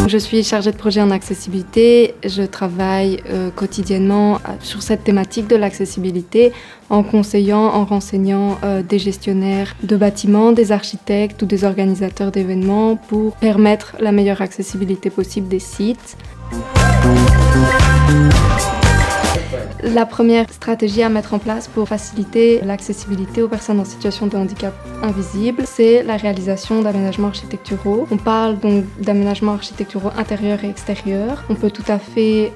Je suis chargée de projet en accessibilité. Je travaille quotidiennement sur cette thématique de l'accessibilité en conseillant, en renseignant des gestionnaires de bâtiments, des architectes ou des organisateurs d'événements pour permettre la meilleure accessibilité possible des sites. La première stratégie à mettre en place pour faciliter l'accessibilité aux personnes en situation de handicap invisible, c'est la réalisation d'aménagements architecturaux. On parle donc d'aménagements architecturaux intérieurs et extérieurs. On peut tout à fait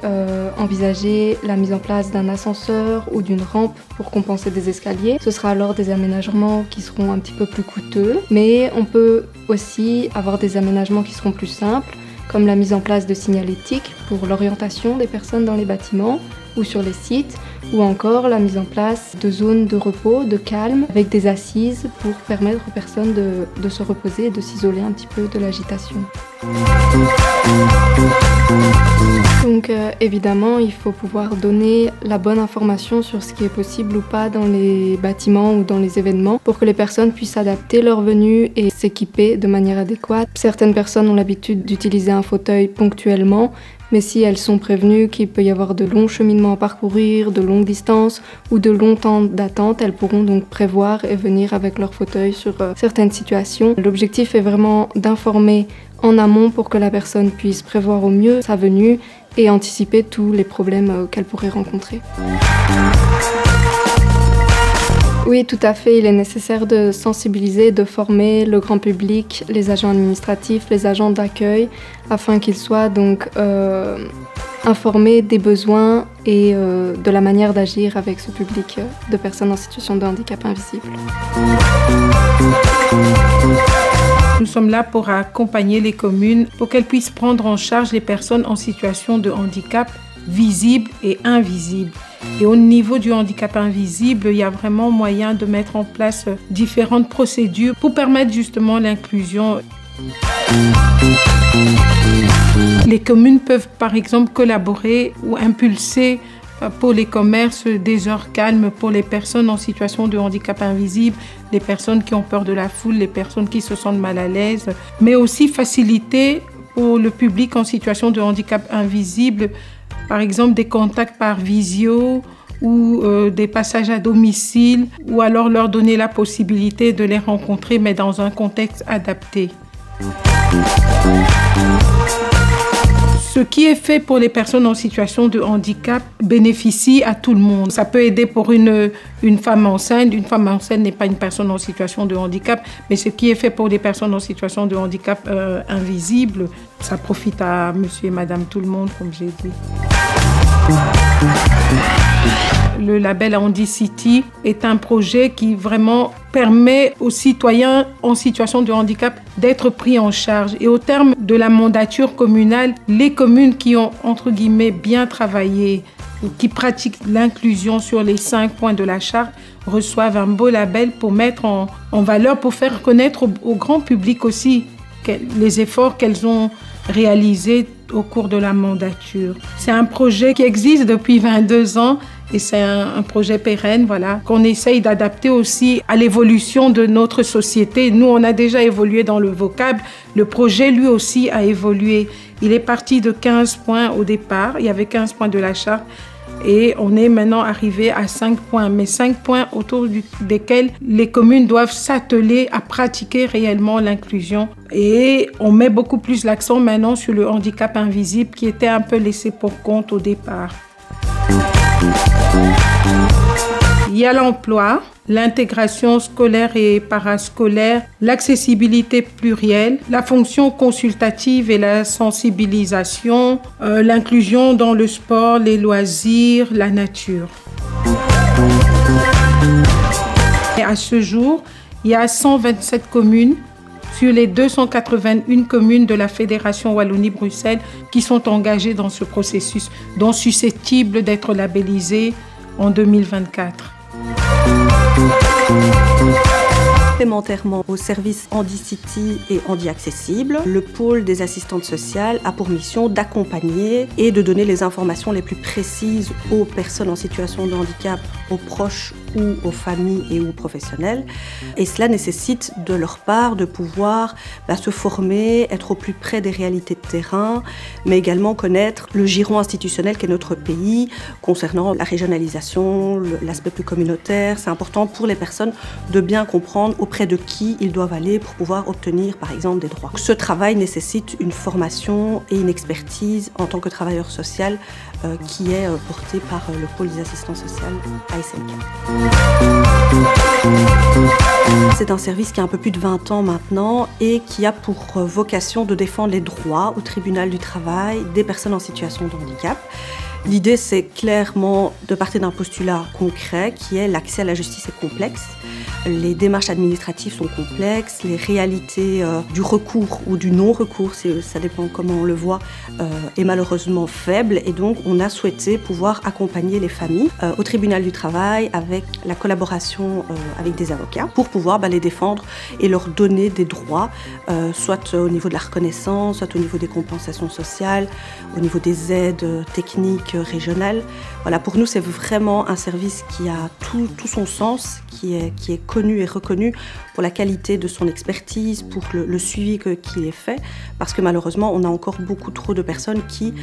envisager la mise en place d'un ascenseur ou d'une rampe pour compenser des escaliers. Ce sera alors des aménagements qui seront un petit peu plus coûteux, mais on peut aussi avoir des aménagements qui seront plus simples, comme la mise en place de signalétiques pour l'orientation des personnes dans les bâtiments ou sur les sites, ou encore la mise en place de zones de repos, de calme, avec des assises pour permettre aux personnes de se reposer et de s'isoler un petit peu de l'agitation. Donc évidemment, il faut pouvoir donner la bonne information sur ce qui est possible ou pas dans les bâtiments ou dans les événements pour que les personnes puissent adapter leur venue et s'équiper de manière adéquate. Certaines personnes ont l'habitude d'utiliser un fauteuil ponctuellement, mais si elles sont prévenues qu'il peut y avoir de longs cheminements à parcourir, de longues distances ou de longs temps d'attente, elles pourront donc prévoir et venir avec leur fauteuil sur certaines situations. L'objectif est vraiment d'informer en amont pour que la personne puisse prévoir au mieux sa venue et anticiper tous les problèmes qu'elle pourrait rencontrer. Oui, tout à fait. Il est nécessaire de sensibiliser, de former le grand public, les agents administratifs, les agents d'accueil, afin qu'ils soient donc informés des besoins et de la manière d'agir avec ce public de personnes en situation de handicap invisible. Nous sommes là pour accompagner les communes pour qu'elles puissent prendre en charge les personnes en situation de handicap visible et invisible. Et au niveau du handicap invisible, il y a vraiment moyen de mettre en place différentes procédures pour permettre justement l'inclusion. Les communes peuvent par exemple collaborer ou impulser pour les commerces des heures calmes pour les personnes en situation de handicap invisible, les personnes qui ont peur de la foule, les personnes qui se sentent mal à l'aise, mais aussi faciliter pour le public en situation de handicap invisible, par exemple des contacts par visio ou des passages à domicile, ou alors leur donner la possibilité de les rencontrer, mais dans un contexte adapté. Ce qui est fait pour les personnes en situation de handicap bénéficie à tout le monde. Ça peut aider pour une femme enceinte. Une femme enceinte n'est pas une personne en situation de handicap, mais ce qui est fait pour les personnes en situation de handicap invisible, ça profite à monsieur et madame tout le monde, comme j'ai dit. Le label Handicity est un projet qui vraiment permet aux citoyens en situation de handicap d'être pris en charge. Et au terme de la mandature communale, les communes qui ont, entre guillemets, bien travaillé, qui pratiquent l'inclusion sur les 5 points de la charte, reçoivent un beau label pour mettre en valeur, pour faire connaître au grand public aussi les efforts qu'elles ont réalisés au cours de la mandature. C'est un projet qui existe depuis 22 ans et c'est un projet pérenne, voilà, qu'on essaye d'adapter aussi à l'évolution de notre société. Nous, on a déjà évolué dans le vocable. Le projet, lui aussi, a évolué. Il est parti de 15 points au départ. Il y avait 15 points de la charte. Et on est maintenant arrivé à 5 points, mais 5 points autour desquels les communes doivent s'atteler à pratiquer réellement l'inclusion. Et on met beaucoup plus l'accent maintenant sur le handicap invisible qui était un peu laissé pour compte au départ. Il y a l'emploi, l'intégration scolaire et parascolaire, l'accessibilité plurielle, la fonction consultative et la sensibilisation, l'inclusion dans le sport, les loisirs, la nature. Et à ce jour, il y a 127 communes sur les 281 communes de la Fédération Wallonie-Bruxelles qui sont engagées dans ce processus, dont susceptibles d'être labellisées en 2024. Complémentairement au service Handicity et Handiaccessible, le pôle des assistantes sociales a pour mission d'accompagner et de donner les informations les plus précises aux personnes en situation de handicap, aux proches ou aux familles et aux professionnels. Et cela nécessite de leur part de pouvoir se former, être au plus près des réalités de terrain, mais également connaître le giron institutionnel qu'est notre pays concernant la régionalisation, l'aspect plus communautaire. C'est important pour les personnes de bien comprendre auprès de qui ils doivent aller pour pouvoir obtenir, par exemple, des droits. Ce travail nécessite une formation et une expertise en tant que travailleur social qui est portée par le pôle des assistants sociaux à SNK. C'est un service qui a un peu plus de 20 ans maintenant et qui a pour vocation de défendre les droits au tribunal du travail des personnes en situation de handicap. L'idée, c'est clairement de partir d'un postulat concret qui est l'accès à la justice est complexe. Les démarches administratives sont complexes, les réalités du recours ou du non-recours, ça dépend comment on le voit, est malheureusement faible. Et donc, on a souhaité pouvoir accompagner les familles au tribunal du travail avec la collaboration avec des avocats pour pouvoir les défendre et leur donner des droits, soit au niveau de la reconnaissance, soit au niveau des compensations sociales, au niveau des aides techniques régionales. Voilà, pour nous, c'est vraiment un service qui a tout son sens, qui est connu et reconnu pour la qualité de son expertise, pour le suivi qui est fait, parce que malheureusement, on a encore beaucoup trop de personnes qui,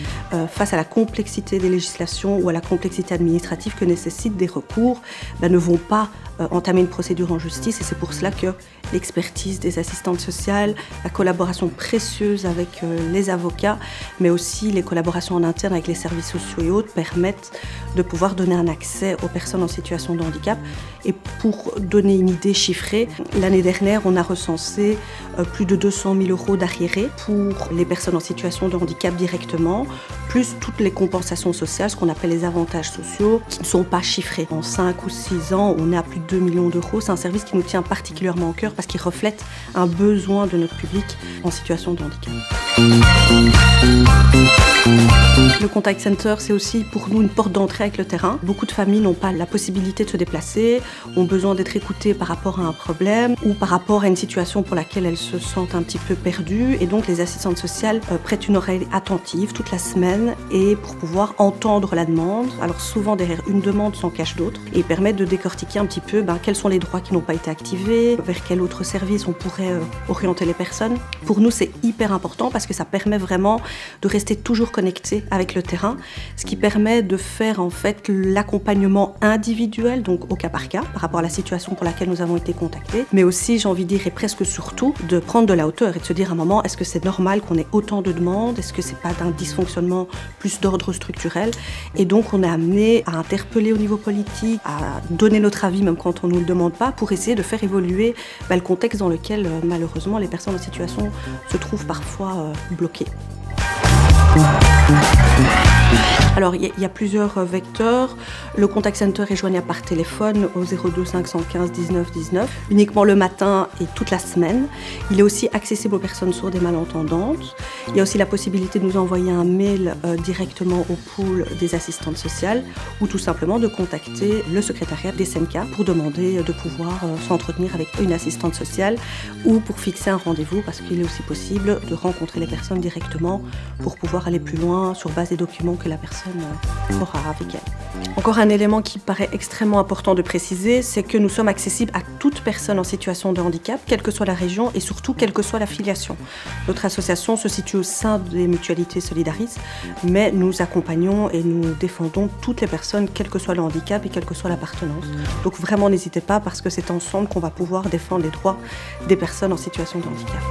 face à la complexité des législations ou à la complexité administrative que nécessitent des recours, ne vont pas entamer une procédure en justice. Et c'est pour cela que l'expertise des assistantes sociales, la collaboration précieuse avec les avocats, mais aussi les collaborations en interne avec les services sociaux et autres permettent de pouvoir donner un accès aux personnes en situation de handicap. Et pour donner une idée chiffrée, l'année dernière, on a recensé plus de 200 000 € d'arriérés pour les personnes en situation de handicap directement, plus toutes les compensations sociales, ce qu'on appelle les avantages sociaux, qui ne sont pas chiffrés. En 5 ou 6 ans, on est à plus de 2 millions d'euros. C'est un service qui nous tient particulièrement au cœur parce qu'il reflète un besoin de notre public en situation de handicap. Le Contact Center, c'est aussi pour nous une porte d'entrée avec le terrain. Beaucoup de familles n'ont pas la possibilité de se déplacer, ont besoin d'être écoutées par rapport à un problème ou par rapport à une situation pour laquelle elles se sentent un petit peu perdues. Et donc les assistantes sociales prêtent une oreille attentive toute la semaine et pour pouvoir entendre la demande. Alors souvent derrière une demande s'en cache d'autres et permettent de décortiquer un petit peu quels sont les droits qui n'ont pas été activés, vers quel autre service on pourrait orienter les personnes. Pour nous, c'est hyper important parce que ça permet vraiment de rester toujours connecté avec le terrain, ce qui permet de faire en fait l'accompagnement individuel, donc au cas par cas, par rapport à la situation pour laquelle nous avons été contactés, mais aussi, j'ai envie de dire, et presque surtout, de prendre de la hauteur et de se dire à un moment, est-ce que c'est normal qu'on ait autant de demandes? Est-ce que c'est pas d'un dysfonctionnement plus d'ordre structurel? Et donc, on est amené à interpeller au niveau politique, à donner notre avis, même quand on ne nous le demande pas, pour essayer de faire évoluer le contexte dans lequel, malheureusement, les personnes en situation se trouvent parfois bloquées. Alors, il y a plusieurs vecteurs. Le Contact Center est joignable par téléphone au 02 515 19 19, uniquement le matin et toute la semaine. Il est aussi accessible aux personnes sourdes et malentendantes. Il y a aussi la possibilité de nous envoyer un mail directement au pool des assistantes sociales ou tout simplement de contacter le secrétariat des SNK pour demander de pouvoir s'entretenir avec une assistante sociale ou pour fixer un rendez-vous parce qu'il est aussi possible de rencontrer les personnes directement pour pouvoir aller plus loin sur base des documents que la personne aura avec elle. Encore un élément qui paraît extrêmement important de préciser, c'est que nous sommes accessibles à toute personne en situation de handicap, quelle que soit la région et surtout quelle que soit la filiation. Notre association se situe au sein des mutualités Solidaris, mais nous accompagnons et nous défendons toutes les personnes, quel que soit le handicap et quelle que soit l'appartenance. Donc vraiment n'hésitez pas parce que c'est ensemble qu'on va pouvoir défendre les droits des personnes en situation de handicap.